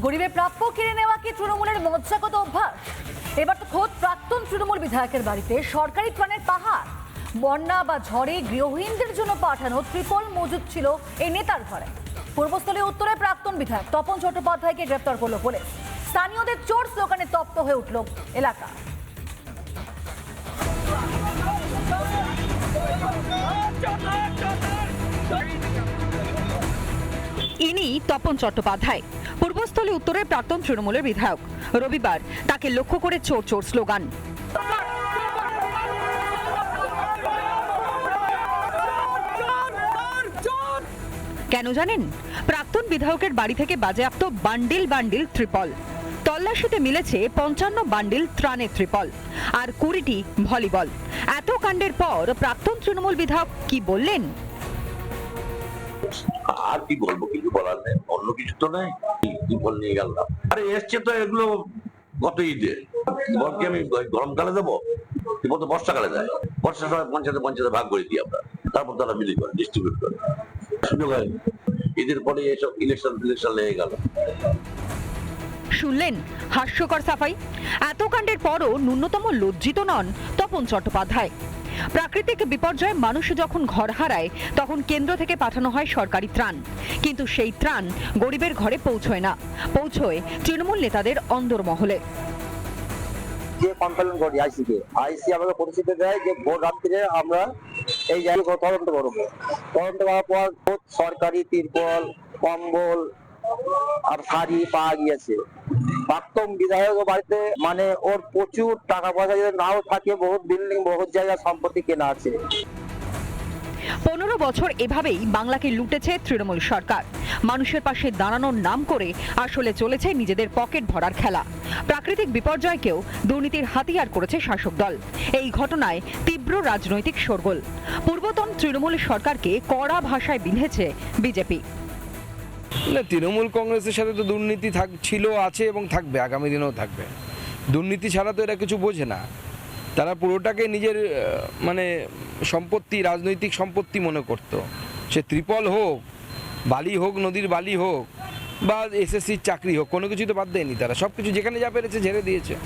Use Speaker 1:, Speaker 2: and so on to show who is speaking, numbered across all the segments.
Speaker 1: গরিবের প্রাপ্য কেড়ে নেওয়া কি তৃণমূলের মজ্জাগত অভ্যাস? এবার তো খোদ প্রাক্তন তৃণমূল বিধায়কের বাড়িতে সরকারি ত্রাণের পাহাড়। বন্যা বা ঝড়ে গৃহহীনদের জন্য পাঠানো ত্রিপল মজুদ ছিল এই নেতার ঘরে। পূর্বস্থলী উত্তরে প্রাক্তন বিধায়ক তপন চট্টোপাধ্যায়কে গ্রেফতার করল পুলিশ। স্থানীয়দের চোর স্লোগানে তপ্ত হয়ে উঠল এলাকা।
Speaker 2: ইনি তপন চট্টোপাধ্যায়, পূর্বস্থলী উত্তরের প্রাক্তন তৃণমূলের বিধায়ক। রবিবার তাকে লক্ষ্য করে চোর চোর স্লোগান। কেন জানেন? প্রাক্তন বিধায়কের বাড়ি থেকে বাজেয়াপ্ত বান্ডিল বান্ডিল ত্রিপল। তল্লাশিতে মিলেছে 55 বান্ডিল ত্রাণের ত্রিপল আর 20টি ভলিবল। এত কাণ্ডের পর প্রাক্তন তৃণমূল বিধায়ক কি বললেন?
Speaker 3: আর কি বলবো, কিছু বলার নেই, অন্য কিছু তো নেই। ত্রিপল নিয়ে গেলাম, আরে এসছে তো এগুলো গত ঈদে। বলকে আমি গরমকালে দেবো, ত্রিপল তো বর্ষাকালে দেয়। বর্ষার সময় পঞ্চায়েতে পঞ্চায়েতে ভাগ করে দিই আমরা, তারপর তারা বিলি করে ডিস্ট্রিবিউট করে। সুযোগ হয় ঈদের পরে এসব ইলেকশন লেগে গেল।
Speaker 2: শুনলেন হাস্যকর সাফাই। এত কাণ্ডের পরও ন্যূনতম লজ্জিত নন তপন চট্টোপাধ্যায়। প্রাকৃতিক বিপর্যয়ে মানুষ যখন ঘর হারায় তখন কেন্দ্র থেকে পাঠানো হয় সরকারি ত্রাণ, কিন্তু সেই ত্রাণ গরিবের ঘরে পৌঁছয় না, পৌঁছয় তৃণমূল নেতাদের অন্দরমহলে।
Speaker 4: যে কমপ্লেন করি আইসি আমাকে প্রতিশ্রুতি দেয় যে ভোর রাত্রিরে আমরা এই জায়গায় তদন্ত করবো। তদন্ত করার পর সরকারি তিরপল, কম্বল আর শাড়ি পাওয়া গিয়েছে। প্রাক্তন বিধায়ক বাড়িতে মানে ওর প্রচুর টাকা পয়সা যদি নাও থাকে, বহুত বিল্ডিং বহুত জায়গা সম্পত্তি কেনা আছে।
Speaker 2: 15 বছর এভাবেই বাংলাকে লুটেছে তৃণমূল সরকার। মানুষের পাশে দাঁড়ানোর নাম করে আসলে চলেছে নিজেদের পকেট ভরার খেলা। প্রাকৃতিক বিপর্যয়কেও দুর্নীতির হাতিয়ার করেছে শাসক দল। এই ঘটনায় তীব্র রাজনৈতিক শোরগোল। পূর্বতন তৃণমূল সরকারকে কড়া ভাষায় বিঁধেছে বিজেপি।
Speaker 5: না, তৃণমূল কংগ্রেসের সাথে তো দুর্নীতি ছিল, আছে এবং থাকবে, আগামী দিনেও থাকবে। দুর্নীতি ছাড়া তো এরা কিছু বোঝে না। তারা পুরোটাকে নিজের মানে সম্পত্তি, রাজনৈতিক সম্পত্তি মনে করত। সে ত্রিপল হোক, বালি হোক, নদীর বালি হোক, বা এসএসসির চাকরি হোক, কোনো কিছুই তো বাদ দেয়নি। তারা সব কিছু যেখানে যা পেরেছে ঝেড়ে দিয়েছে।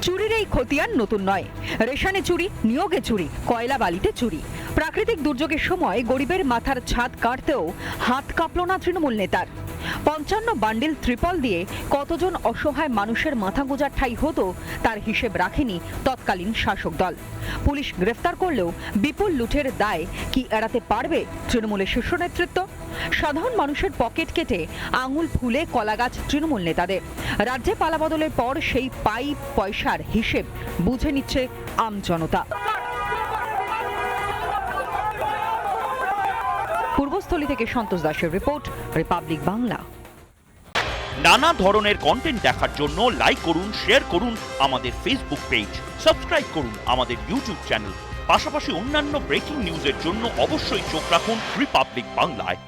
Speaker 2: চুরির এই খতিয়ান নতুন নয়। রেশনে চুরি, নিয়োগে চুরি, কয়লা বালিতে চুরি। প্রাকৃতিক দুর্যোগের সময় গরিবের মাথার ছাদ কাটতেও হাত কাঁপল না তৃণমূল নেতার। 55 বান্ডিল ত্রিপল দিয়ে কতজন অসহায় মানুষের মাথা গোঁজার ঠাঁই হতো তার হিসেব রাখেনি তৎকালীন শাসক দল। পুলিশ গ্রেফতার করলেও বিপুল লুঠের দায় কি এড়াতে পারবে তৃণমূলের শীর্ষ নেতৃত্ব? সাধারণ মানুষের পকেট কেটে আঙুল ফুলে কলাগাছ তৃণমূল নেতাদের। রাজ্যে পালাবদলের পর সেই পয়সার হিসেব বুঝে নিচ্ছে আমজনতা। পূর্বস্থলী থেকে সন্তোষ দাসের রিপোর্ট, রিপাবলিক বাংলা।
Speaker 6: নানা ধরনের কন্টেন্ট দেখার জন্য লাইক করুন, শেয়ার করুন আমাদের ফেসবুক পেজ, সাবস্ক্রাইব করুন আমাদের ইউটিউব চ্যানেল। পাশাপাশি অন্যান্য ব্রেকিং নিউজের জন্য অবশ্যই চোখ রাখুন রিপাবলিক বাংলায়।